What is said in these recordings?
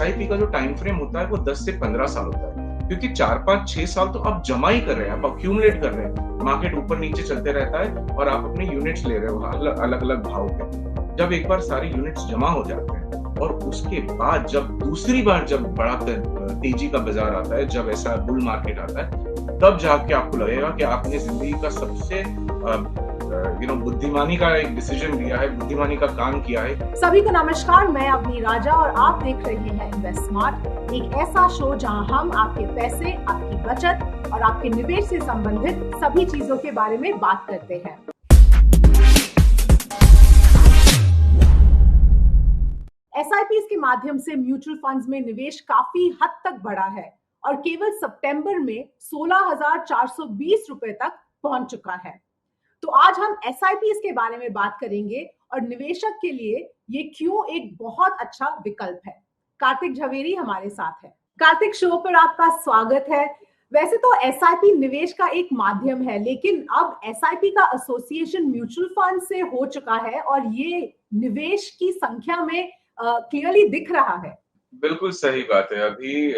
SIP का जो time frame होता है वो 10 से 15 साल होता है, क्योंकि 4-5-6 साल तो आप जमा ही कर रहे हैं, आप अक्यूमुलेट कर रहे हैं, मार्केट ऊपर नीचे चलते रहता है और आप अपने यूनिट्स ले रहे हो अलग अलग भाव पे। जब एक बार सारे यूनिट्स जमा हो जाते हैं और उसके बाद जब दूसरी बार जब बड़ा तेजी का बाजार आता है, जब ऐसा बुल मार्केट आता है, तब जाके आपको लगेगा कि आपने जिंदगी का सबसे बुद्धिमानी का एक डिसीजन लिया है, बुद्धिमानी का काम किया है। सभी को नमस्कार, मैं अवनी राजा और आप देख रहे हैं इन्वेस्ट स्मार्ट, एक ऐसा शो जहां हम आपके पैसे, आपकी बचत और आपके निवेश से संबंधित सभी चीजों के बारे में बात करते हैं। एसआईपी के माध्यम से म्यूचुअल फंड्स में निवेश काफी हद तक बढ़ा है और केवल सितंबर में 16,420 रुपए तक पहुंच चुका है। तो आज हम एसआईपी के बारे में बात करेंगे और निवेशक के लिए ये क्यों एक बहुत अच्छा विकल्प है। कार्तिक झवेरी हमारे साथ है। कार्तिक, शो पर आपका स्वागत है। वैसे तो एसआईपी निवेश का एक माध्यम है, लेकिन अब एसआईपी का एसोसिएशन म्यूचुअल फंड से हो चुका है और ये निवेश की संख्या में क्लियरली दिख रहा है। बिल्कुल सही बात है। अभी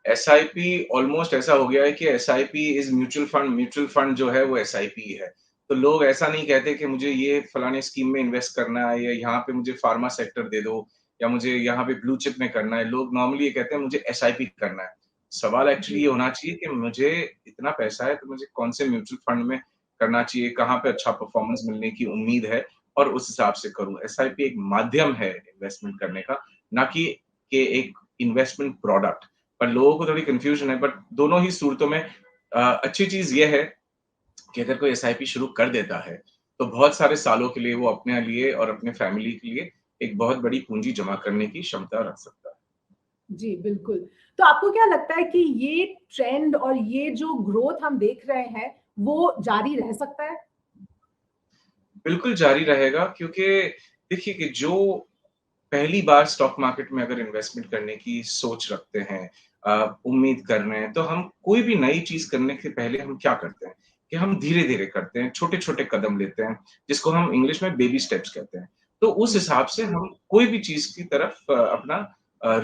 एसआईपी ऑलमोस्ट ऐसा हो गया है कि एसआईपी इज म्यूचुअल फंड जो है वो एसआईपी है। तो लोग ऐसा नहीं कहते कि मुझे ये फलाने स्कीम में इन्वेस्ट करना है या यहाँ पे मुझे फार्मा सेक्टर दे दो या मुझे यहाँ पे ब्लू चिप में करना है। लोग नॉर्मली ये कहते हैं मुझे एसआईपी करना है। सवाल एक्चुअली ये होना चाहिए कि मुझे इतना पैसा है तो मुझे कौन से म्यूचुअल फंड में करना चाहिए, कहाँ पे अच्छा परफॉर्मेंस मिलने की उम्मीद है और उस हिसाब से करूँ। एसआईपी एक माध्यम है इन्वेस्टमेंट करने का, ना कि एक इन्वेस्टमेंट प्रोडक्ट। पर लोगों को थोड़ी कंफ्यूजन है, बट दोनों ही सूरतों में अच्छी चीज ये है कि अगर कोई एसआईपी शुरू कर देता है तो बहुत सारे सालों के लिए वो अपने लिए और अपने फैमिली के लिए एक बहुत बड़ी पूंजी जमा करने की क्षमता रख सकता है। जी बिल्कुल। तो आपको क्या लगता है कि ये ट्रेंड और ये जो ग्रोथ हम देख रहे हैं वो जारी रह सकता है? बिल्कुल जारी रहेगा, क्योंकि देखिए कि जो पहली बार स्टॉक मार्केट में अगर इन्वेस्टमेंट करने की सोच रखते हैं, उम्मीद कर रहे हैं, तो हम कोई भी नई चीज करने के पहले हम क्या करते हैं कि हम धीरे-धीरे करते हैं, छोटे-छोटे कदम लेते हैं, जिसको हम इंग्लिश में बेबी स्टेप्स कहते हैं। तो उस हिसाब से हम कोई भी चीज की तरफ अपना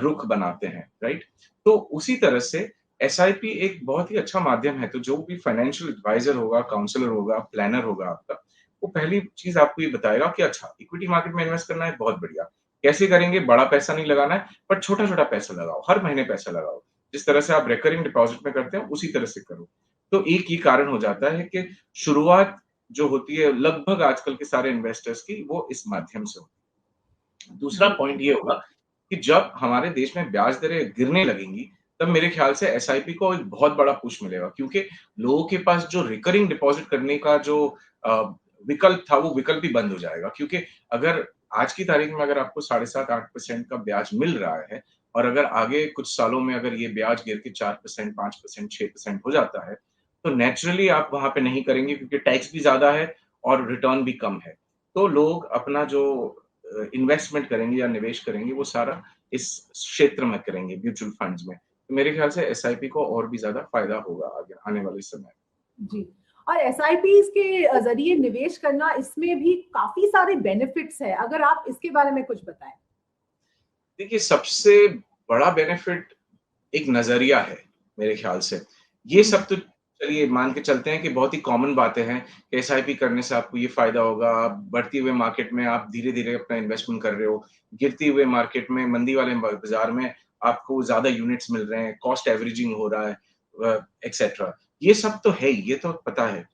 रुख बनाते हैं, राइट? तो उसी तरह से एसआईपी एक बहुत ही अच्छा माध्यम है। तो जो भी फाइनेंशियल एडवाइजर होगा, काउंसलर होगा, प्लानर होगा आपका, वो पहली चीज आपको ये बताएगा कि अच्छा इक्विटी मार्केट में इन्वेस्ट करना है, बहुत बढ़िया। कैसे करेंगे? बड़ा पैसा नहीं लगाना है, पर छोटा-छोटा पैसा लगाओ, हर महीने पैसा लगाओ। जिस तरह से आप रिकरिंग डिपॉजिट में करते हैं, उसी तरह से करो। तो एक ये कारण हो जाता है कि शुरुआत जो होती है लगभग आजकल के सारे इन्वेस्टर्स की, वो इस माध्यम से होती है। दूसरा पॉइंट ये होगा कि जब हमारे देश में ब्याज दरें गिरने लगेंगी, तब मेरे ख्याल से एसआईपी को एक बहुत बड़ा पुश मिलेगा, क्योंकि लोगों के पास जो रिकरिंग डिपॉजिट करने का जो विकल्प था, वो विकल्प भी बंद हो जाएगा। क्योंकि अगर आज की तारीख में अगर आपको 7.5-8% का ब्याज मिल रहा है और अगर आगे कुछ सालों में अगर ये ब्याज गिर के 4%, 5%, 6% हो जाता है, तो नेचुरली आप वहां पे नहीं करेंगे, क्योंकि टैक्स भी ज्यादा है और रिटर्न भी कम है। तो लोग अपना जो इन्वेस्टमेंट करेंगे या निवेश करेंगे, वो सारा इस क्षेत्र में करेंगे, म्यूचुअल फंड्स में। तो मेरे ख्याल से एसआईपी को और भी ज्यादा फायदा होगा आगे आने वाले समय में। जी, और एसआईपी के जरिए निवेश करना, इसमें भी काफी सारे बेनिफिट्स है। अगर आप इसके बारे में कुछ बताएं। देखिए, सबसे बड़ा बेनिफिट एक नजरिया है मेरे ख्याल से। ये सब तो चलिए मान के चलते हैं कि बहुत ही कॉमन बातें हैं कि एसआईपी करने से आपको ये फायदा होगा। आप बढ़ती हुए मार्केट में आप धीरे-धीरे अपना इन्वेस्टमेंट कर रहे हो। गिरती हुए मार्केट में, मंदी वाले बाजार में आपको ज़्यादा यूनिट्स मिल रहे हैं, कॉस्ट एवरेजिंग हो रहा है, एक्सेट्रा। ये सब तो है ही, ये तो पता है।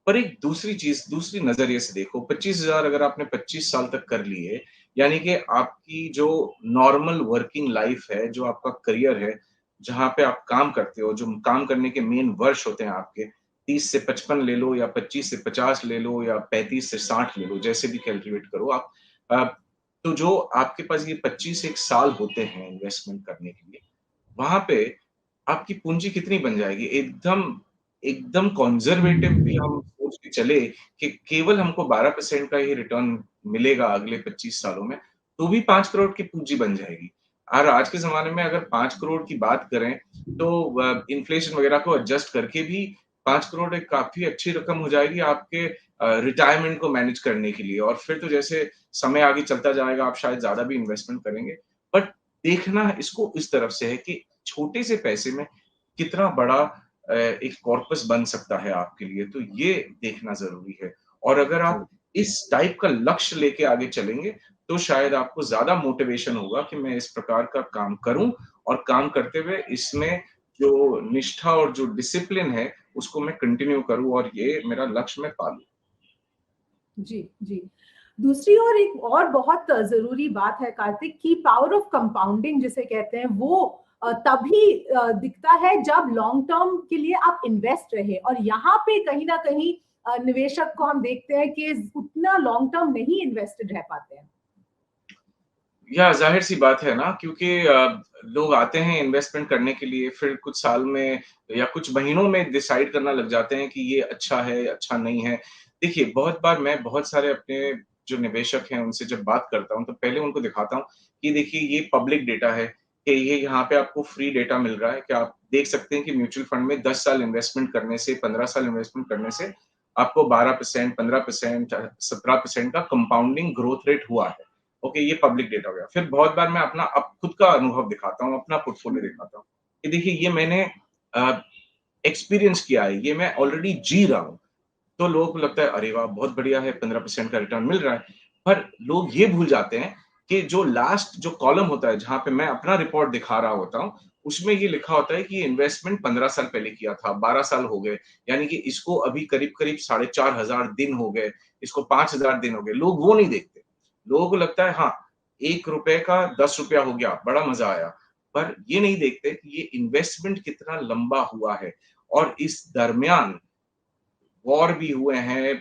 पर एक दूसरी चीज़, दूसरी नज़रिए से देखो, 25,000 अगर आपने 25 साल तक कर लिए, यानी कि आपकी जो नॉर्मल वर्किंग लाइफ है, जो आपका करियर है, जहाँ पे आप काम करते हो, जो काम करने के मेन वर्ष होते हैं आपके, 30 से 55 ले लो या 25 से 50 ले लो या 35 से 60 ले लो, जैसे भी कैलकुलेट करो आप। अ, तो जो आपके पास ये 25 एक साल होते हैं इन्वेस्टमेंट करने के लिए, वहाँ पे आपकी पूंजी कितनी बन जाएगी? एकदम एकदम कंज़र्वेटिव भी हम सोच के चले कि केवल हमको 12% का ही रिटर्न मिलेगा अगले 25 सालों में, तो भी 5 करोड़ की पूंजी बन जाएगी। और आज के ज़माने में अगर 5 करोड़ की बात करें, तो इन्फ्लेशन वगैरह को एडजस्ट करके भी 5 करोड़ एक काफ़ी अच्छी रकम हो जाएगी आपके रिटायरमेंट को मैनेज करने के लिए। और फिर तो जैसे समय आगे चलता जाएगा, आप शायद ज़्यादा भी इन्वेस्टमेंट करेंगे। बट देखना इसको इस तरफ से है कि छोटे से पैसे में कितना बड़ा एक कॉर्पस बन सकता है आपके लिए, तो ये देखना ज़रूरी है। और अगर जी। आप इस टाइप का लक्ष्य लेके आगे चलेंगे, तो शायद आपको ज़्यादा मोटिवेशन होगा कि मैं इस प्रकार का काम करूँ और काम करते हुए इसमें जो निष्ठा और जो डिसिप्लिन है, उसको मैं कंटिन्यू करूँ और ये मेरा लक्ष्य मैं पा लूँ। जी, जी। दूसरी ओर एक और बहुत ज़रूरी बात है कार्तिक कि पावर ऑफ कंपाउंडिंग जिसे कहते हैं वो तभी दिखता है जब लॉन्ग टर्म के लिए आप इन्वेस्ट रहे और यहाँ पे कहीं न कहीं निवेशक को हम देखते हैं कि उतना लॉन्ग टर्म नहीं इन्वेस्टेड रह पाते हैं। या ज़ाहिर-सी बात है ना क्योंकि लोग आते हैं इन्वेस्टमेंट करने के लिए फिर कुछ साल में या कुछ महीनों में डिसाइड करना लग जाते हैं कि ये अच्छा है, अच्छा नहीं है। देखिए, बहुत बार मैं बहुत सारे अपने जो निवेशक हैं उनसे जब बात करता हूँ, तो पहले उनको दिखाता हूँ कि देखिए ये पब्लिक डेटा है, कि ये यहाँ पे आपको फ्री डेटा मिल रहा है कि आप देख सकते हैं कि म्यूचुअल फंड में 10 साल इन्वेस्टमेंट करने से, 15 साल इन्वेस्टमेंट करने से आपको 12%, 15%, 17% का कंपाउंडिंग ग्रोथ रेट हुआ है। ओके, ये पब्लिक डेटा हो गया। फिर बहुत बार मैं अपना अब खुद का अनुभव दिखाता हूँ, अपना पोर्टफोलियो दिखाता हूँ, कि देखिए ये मैंने अ, एक्सपीरियंस किया है, ये मैं ऑलरेडी जी रहा हूँ। तो लोगों को लगता है अरे वाह! बहुत बढ़िया है 15% का रिटर्न मिल रहा है। पर लोग ये भूल जाते हैं कि जो लास्ट जो कॉलम होता है जहाँ पे मैं अपना रिपोर्ट दिखा रहा होता हूँ, उसमें ये लिखा होता है कि ये इन्वेस्टमेंट 15 साल पहले किया था, 12 साल हो गए, यानी कि इसको अभी करीब-करीब 4,500 दिन हो गए, इसको 5,000 दिन हो गए। लोग वो नहीं देखते। लोगों को लगता है हाँ, ₹1 का ₹10 हो गया, बड़ा मज़ा आया। पर ये नहीं देखते कि ये इन्वेस्टमेंट कितना लंबा हुआ है और इस दरमियान वॉर भी हुए हैं,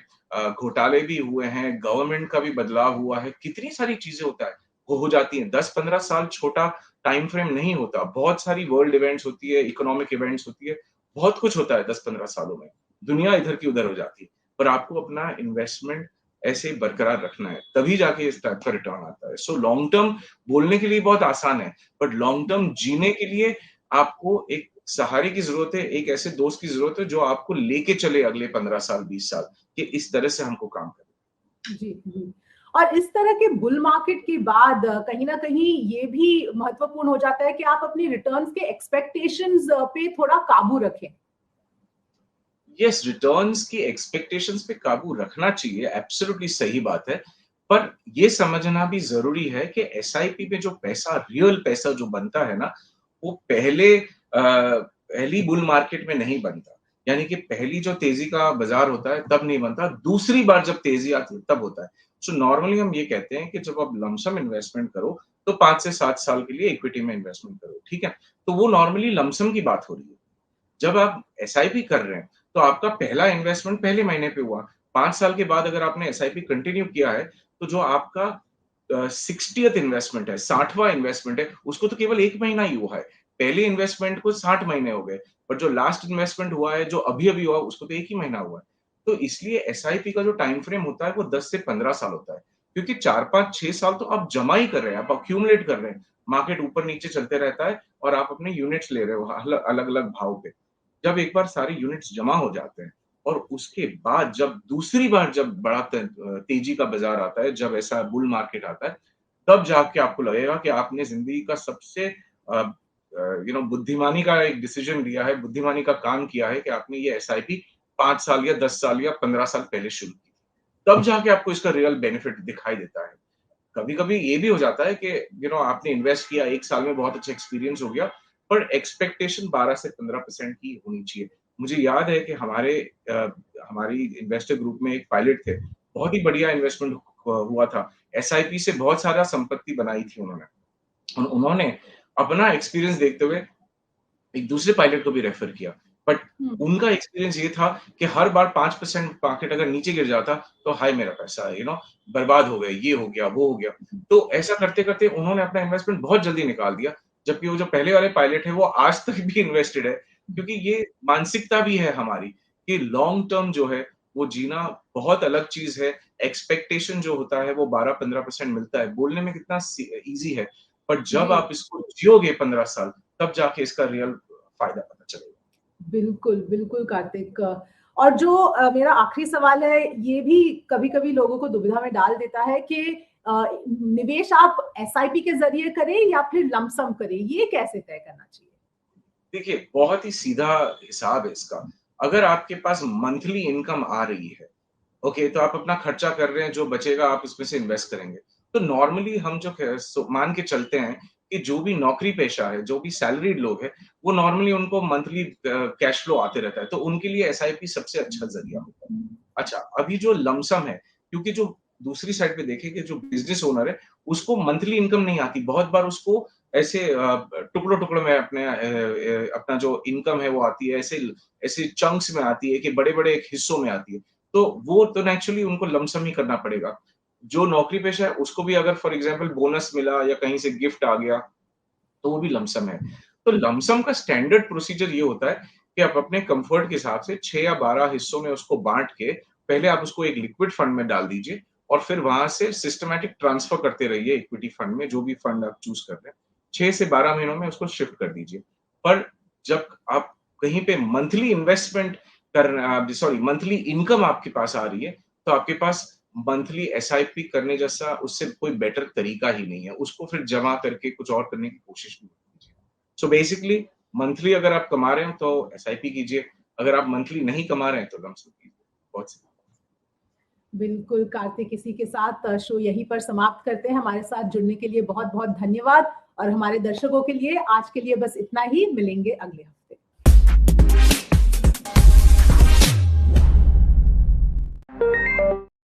घोटाले भी हुए हैं, गवर्नमेंट का भी बदलाव हुआ है, कितनी सारी चीज़ें होता है, वो हो जाती हैं। 10-15 साल छोटा टाइम फ्रेम नहीं होता, बहुत सारी वर्ल्ड इवेंट्स होती है, इकोनॉमिक इवेंट्स होती है, बहुत कुछ होता है 10-15 सालों में। दुनिया इधर की उधर हो जाती है, पर आपको अपना इन्वेस्टमेंट ऐसे ही बरकरार रखना है, तभी जाके इस टाइप का रिटर्न आता है। सो लॉन्ग टर्म बोलने के लिए बहुत आसान है, बट लॉन्ग टर्म जीने के लिए आपको एक सहारे की ज़रूरत है, एक ऐसे दोस्त की ज़रूरत है जो आपको लेके चले अगले 15 साल, 20 साल कि इस तरह से हमको काम करना जी, जी। और इस तरह के बुल मार्केट के बाद कहीं न कहीं ये भी महत्वपूर्ण हो जाता है कि आप अपनी रिटर्न्स के एक्सपेक्टेशंस पे थोड़ा काबू रखें। है। यस, रिटर्न्स की एक्सपेक्टेशंस पे काबू रखना चाहिए, एब्सोल्युटली सही बात है। पर ये समझना भी ज़रूरी है कि एसआईपी में जो पैसा, रियल पैसा जो बनता है ना, वो पहली बुल मार्केट में नहीं बनता। यानी कि पहली जो तेज़ी का बाज़ार होता है तब नहीं बनता, दूसरी बार जब तेज़ी आती है तब होता है। सो नॉर्मली हम ये कहते हैं कि जब आप लमसम इन्वेस्टमेंट करो, तो 5 से 7 साल के लिए इक्विटी में इन्वेस्टमेंट करो, ठीक है? तो वो नॉर्मली लमसम की बात हो रही है। जब आप एसआईपी कर रहे हैं, तो आपका पहला इन्वेस्टमेंट पहले महीने पे हुआ। 5 साल के बाद अगर आपने एसआईपी कंटिन्यू किया है, तो जो आपका 60th इन्वेस्टमेंट है, 60वां इन्वेस्टमेंट है, उसको तो केवल 1 महीना ही हुआ है। पहले इन्वेस्टमेंट को 60 महीने हो गए, पर जो लास्ट इन्वेस्टमेंट हुआ है, जो अभी-अभी हुआ, उसको तो 1 ही महीना हुआ है। तो इसलिए एसआईपी का जो टाइम फ्रेम होता है, वो 10 से 15 साल होता है। क्योंकि 4, 5, 6 साल तो आप जमा ही कर रहे हैं, आप एक्यूमुलेट कर रहे हैं। मार्केट ऊपर-नीचे चलते रहता है और आप अपने यूनिट्स ले रहे हो अलग-अलग भाव पे। जब एक बार सारे यूनिट्स जमा हो जाते हैं और उसके बाद जब दूसरी बार जब बड़ा तेजी का बाजार आता है, जब ऐसा बुल मार्केट आता है, तब जाके आपको लगेगा कि आपने जिंदगी का सबसे बुद्धिमानी का एक डिसीजन लिया है, बुद्धिमानी का काम किया है कि आपने ये एसआईपी 5 साल या 10 साल या 15 साल पहले शुरू की। तब जाके आपको इसका रियल बेनिफिट दिखाई देता है। कभी-कभी ये भी हो जाता है कि आपने इन्वेस्ट किया 1 साल में बहुत अच्छा एक्सपीरियंस हो गया, पर एक्सपेक्टेशन 12 से 15% की होनी चाहिए। मुझे याद है कि अ, हमारी इन्वेस्टर ग्रुप में एक पायलट थे, बहुत ही बढ़िया इन्वेस्टमेंट हुआ था। एसआईपी से बहुत सारा संपत्ति बनाई थी उन्होंने। उन्होंने अपना एक्सपीरियंस देखते हुए एक दूसरे पायलट को भी रेफर किया। बट हुँ, उनका एक्सपीरियंस ये था कि हर बार 5% मार्केट अगर नीचे गिर जाता, तो हाय मेरा पैसा बर्बाद हो गया, ये हो गया, वो हो गया। तो ऐसा करते-करते उन्होंने अपना इन्वेस्टमेंट बहुत जल्दी निकाल दिया, जबकि वो जो पहले वाले पायलट है, वो आज तक भी इन्वेस्टेड है। क्योंकि ये मानसिकता भी है हमारी कि लॉन्ग टर्म जो है, वो जीना बहुत अलग चीज़ है। एक्सपेक्टेशन जो होता है, वो 12-15% मिलता है। बोलने में कितना ईज़ी है, पर जब जी। आप इसको जियोगे 15 साल, तब जाके इसका रियल फ़ायदा पता चलेगा। बिल्कुल, बिल्कुल कार्तिक। और जो मेरा आखिरी सवाल है, ये भी कभी-कभी लोगों को दुविधा में डाल देता है कि निवेश आप एसआईपी के जरिए करें या फिर लमसम करें, ये कैसे तय करना चाहिए? देखिए, बहुत ही सीधा हिसाब है इसका। अगर आपके पास मंथली इनकम आ रही है, ओके, तो आप अपना खर्चा कर रहे हैं, जो बचेगा आप उसमें से इन्वेस्ट करेंगे। तो नॉर्मली हम जो मान के चलते हैं कि जो भी नौकरी पेशा है, जो भी सैलरीड लोग हैं, वो नॉर्मली उनको मंथली कैश फ्लो आते रहता है, तो उनके लिए एसआईपी सबसे अच्छा ज़रिया होता है। अच्छा, अभी जो लमसम है, क्योंकि जो दूसरी साइड पे देखें कि जो बिज़नेस ओनर है, उसको मंथली इनकम नहीं आती। बहुत बार उसको ऐसे टुकड़ों-टुकड़ों में अपना जो इनकम है वो आती है, ऐसे ऐसे चंक्स में आती है कि बड़े-बड़े एक हिस्सों में आती है। तो वो तो नेचुरली उनको लमसम ही करना पड़ेगा। जो नौकरी पेशा है उसको भी अगर फॉर एग्ज़ाम्पल बोनस मिला या कहीं से गिफ्ट आ गया, तो वो भी लमसम है। तो लमसम का स्टैंडर्ड प्रोसीजर ये होता है कि आप अपने कम्फर्ट के हिसाब से 6 या 12 हिस्सों में उसको बाँट के, पहले आप उसको एक लिक्विड फंड में डाल दीजिए और फिर वहाँ से सिस्टमैटिक ट्रांसफर करते रहिए इक्विटी फंड में, जो भी फंड आप चूज़ कर रहे हैं। 6 से 12 महीनों में उसको शिफ्ट कर दीजिए। पर जब आप कहीं पे monthly investment sorry monthly income आपके पास आ रही है, तो आपके पास मंथली एसआईपी करने जैसा उससे कोई बेटर तरीका ही नहीं है। उसको फिर जमा करके कुछ और करने की कोशिश मत कीजिए। सो बेसिकली मंथली अगर आप कमा रहे हैं तो एसआईपी कीजिए, अगर आप मंथली नहीं कमा रहे हैं तो लमसम कीजिए। बहुत सी बिल्कुल कार्तिक, इसी के साथ शो यहीं पर समाप्त करते हैं। हमारे साथ जुड़ने के लिए बहुत बहुत धन्यवाद, और हमारे दर्शकों के लिए आज के लिए बस इतना ही। मिलेंगे अगले हफ्ते।